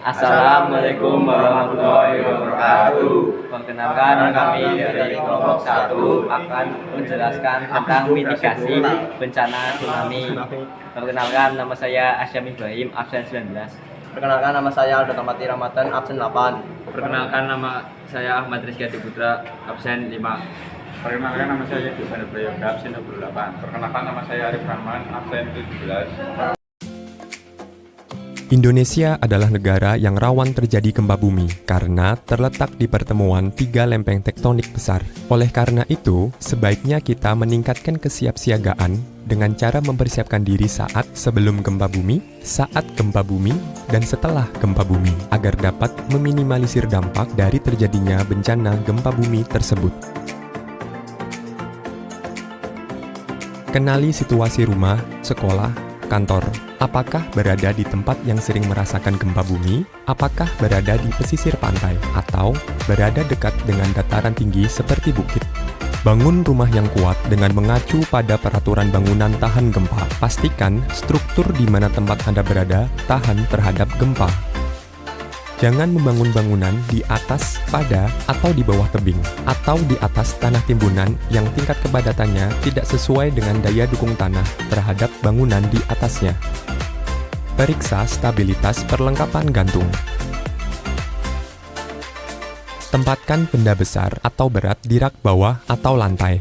Assalamualaikum warahmatullahi wabarakatuh. Perkenalkan, kami dari kelompok 1 akan menjelaskan tentang mitigasi bencana tsunami. Perkenalkan, nama saya Asyam Ibrahim, absen 19. Perkenalkan, nama saya Aldo Tamati Ramadan, absen 8. Perkenalkan, nama saya Ahmad Rizky Adi Putra, absen 5. Perkenalkan, nama saya Yusuf Prayoga, absen 28. Perkenalkan, nama saya Arif Rahman, absen 17. Indonesia adalah negara yang rawan terjadi gempa bumi karena terletak di pertemuan 3 lempeng tektonik besar. Oleh karena itu, sebaiknya kita meningkatkan kesiapsiagaan dengan cara mempersiapkan diri saat sebelum gempa bumi, saat gempa bumi, dan setelah gempa bumi agar dapat meminimalisir dampak dari terjadinya bencana gempa bumi tersebut. Kenali situasi rumah, sekolah, kantor. Apakah berada di tempat yang sering merasakan gempa bumi? Apakah berada di pesisir pantai? Atau berada dekat dengan dataran tinggi seperti bukit? Bangun rumah yang kuat dengan mengacu pada peraturan bangunan tahan gempa. Pastikan struktur di mana tempat Anda berada tahan terhadap gempa. Jangan membangun bangunan di atas, pada, atau di bawah tebing, atau di atas tanah timbunan yang tingkat kepadatannya tidak sesuai dengan daya dukung tanah terhadap bangunan di atasnya. Periksa stabilitas perlengkapan gantung. Tempatkan benda besar atau berat di rak bawah atau lantai.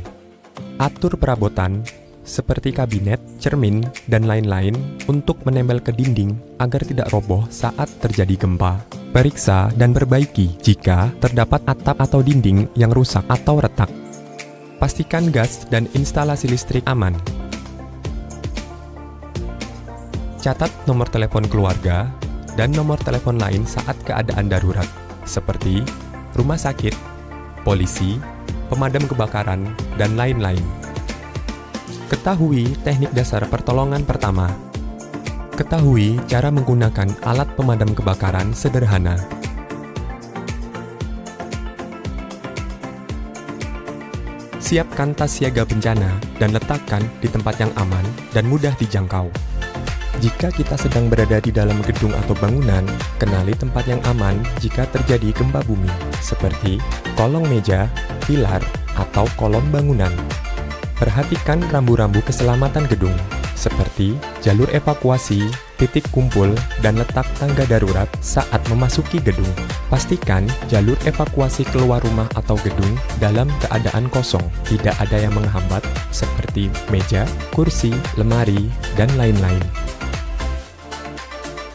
Atur perabotan, seperti kabinet, cermin, dan lain-lain untuk menempel ke dinding agar tidak roboh saat terjadi gempa. Periksa dan perbaiki jika terdapat atap atau dinding yang rusak atau retak. Pastikan gas dan instalasi listrik aman. Catat nomor telepon keluarga dan nomor telepon lain saat keadaan darurat, seperti rumah sakit, polisi, pemadam kebakaran, dan lain-lain. Ketahui teknik dasar pertolongan pertama. Ketahui cara menggunakan alat pemadam kebakaran sederhana. Siapkan tas siaga bencana dan letakkan di tempat yang aman dan mudah dijangkau. Jika kita sedang berada di dalam gedung atau bangunan, kenali tempat yang aman jika terjadi gempa bumi, seperti kolong meja, pilar, atau kolom bangunan. Perhatikan rambu-rambu keselamatan gedung, seperti jalur evakuasi, titik kumpul, dan letak tangga darurat saat memasuki gedung. Pastikan jalur evakuasi keluar rumah atau gedung dalam keadaan kosong, tidak ada yang menghambat, seperti meja, kursi, lemari, dan lain-lain.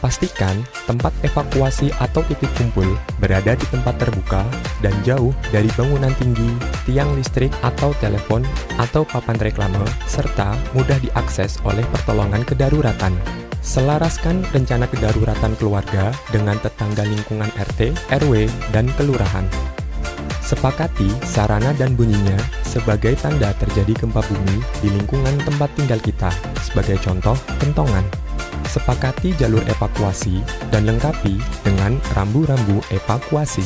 Pastikan tempat evakuasi atau titik kumpul berada di tempat terbuka dan jauh dari bangunan tinggi, tiang listrik atau telepon, atau papan reklame, serta mudah diakses oleh pertolongan kedaruratan. Selaraskan rencana kedaruratan keluarga dengan tetangga lingkungan RT, RW, dan kelurahan. Sepakati sarana dan bunyinya sebagai tanda terjadi gempa bumi di lingkungan tempat tinggal kita, sebagai contoh kentongan. Sepakati jalur evakuasi dan lengkapi dengan rambu-rambu evakuasi.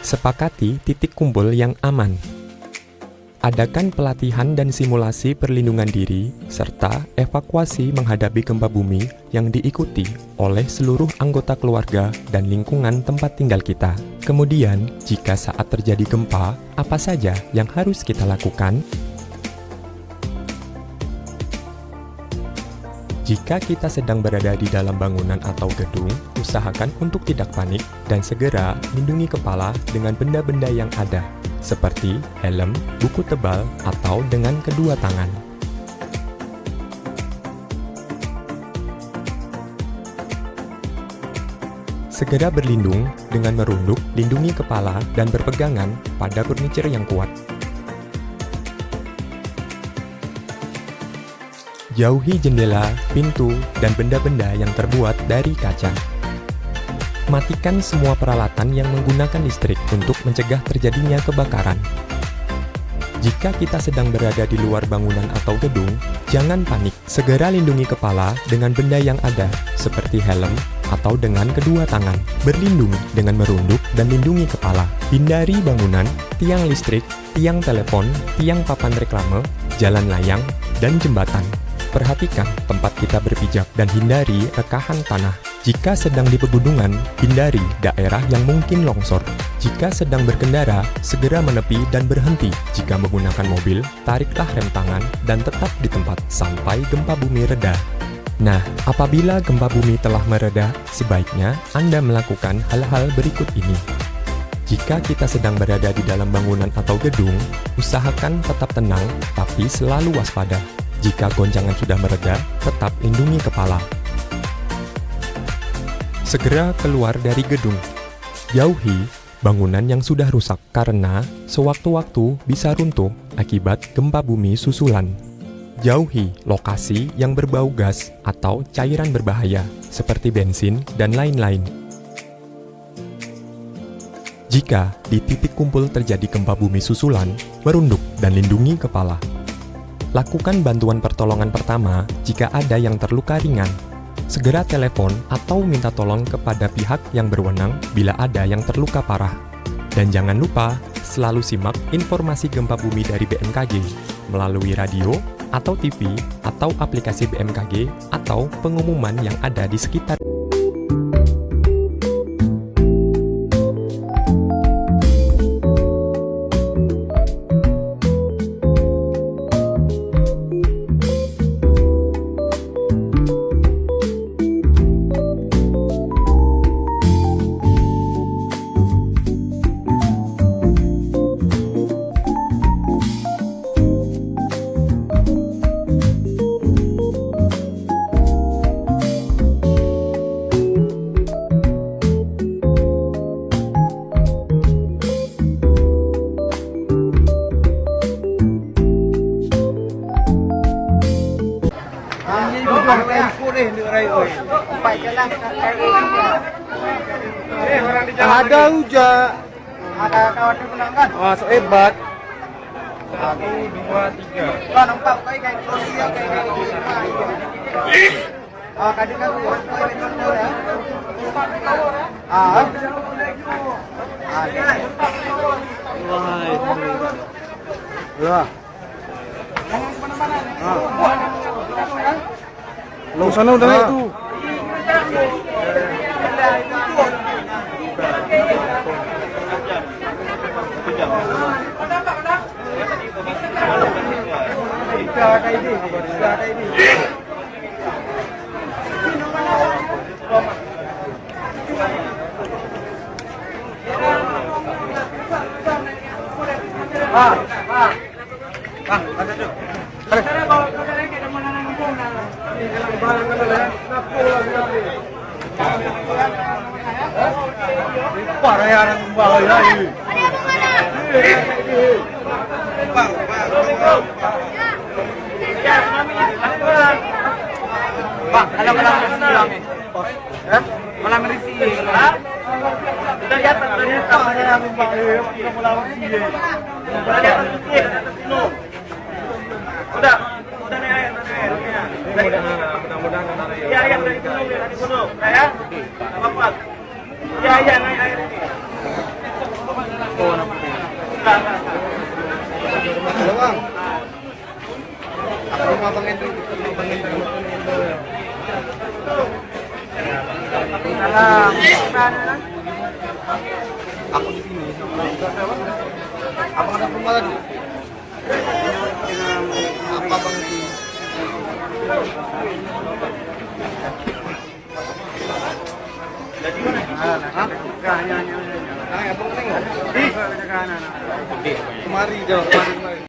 Sepakati titik kumpul yang aman. Adakan pelatihan dan simulasi perlindungan diri serta evakuasi menghadapi gempa bumi yang diikuti oleh seluruh anggota keluarga dan lingkungan tempat tinggal kita. Kemudian, jika saat terjadi gempa, apa saja yang harus kita lakukan? Jika kita sedang berada di dalam bangunan atau gedung, usahakan untuk tidak panik dan segera lindungi kepala dengan benda-benda yang ada, seperti helm, buku tebal, atau dengan kedua tangan. Segera berlindung dengan merunduk, lindungi kepala, dan berpegangan pada furniture yang kuat. Jauhi jendela, pintu, dan benda-benda yang terbuat dari kaca. Matikan semua peralatan yang menggunakan listrik untuk mencegah terjadinya kebakaran. Jika kita sedang berada di luar bangunan atau gedung, jangan panik. Segera lindungi kepala dengan benda yang ada, seperti helm atau dengan kedua tangan. Berlindung dengan merunduk dan lindungi kepala. Hindari bangunan, tiang listrik, tiang telepon, tiang papan reklame, jalan layang, dan jembatan. Perhatikan tempat kita berpijak dan hindari rekahan tanah. Jika sedang di pegunungan, hindari daerah yang mungkin longsor. Jika sedang berkendara, segera menepi dan berhenti. Jika menggunakan mobil, tariklah rem tangan dan tetap di tempat sampai gempa bumi reda. Nah, apabila gempa bumi telah mereda, sebaiknya Anda melakukan hal-hal berikut ini. Jika kita sedang berada di dalam bangunan atau gedung, usahakan tetap tenang, tapi selalu waspada. Jika goncangan sudah mereda, tetap lindungi kepala. Segera keluar dari gedung. Jauhi bangunan yang sudah rusak karena sewaktu-waktu bisa runtuh akibat gempa bumi susulan. Jauhi lokasi yang berbau gas atau cairan berbahaya seperti bensin dan lain-lain. Jika di titik kumpul terjadi gempa bumi susulan, merunduk dan lindungi kepala. Lakukan bantuan pertolongan pertama jika ada yang terluka ringan. Segera telepon atau minta tolong kepada pihak yang berwenang bila ada yang terluka parah. Dan jangan lupa, selalu simak informasi gempa bumi dari BMKG melalui radio, atau TV, atau aplikasi BMKG, atau pengumuman yang ada di sekitar. Ada hujan. Ada kawan yang menangkan. Wah, so hebat. 1, 2, 3. Wah, nampak kayak Rusia kayak ah, kadang kan buat ya. Ah. Wah. Lo sana udah itu. Aku di sini sama apa ada rumah tadi? Apa bang itu? Jadi mana? Kemari jauh.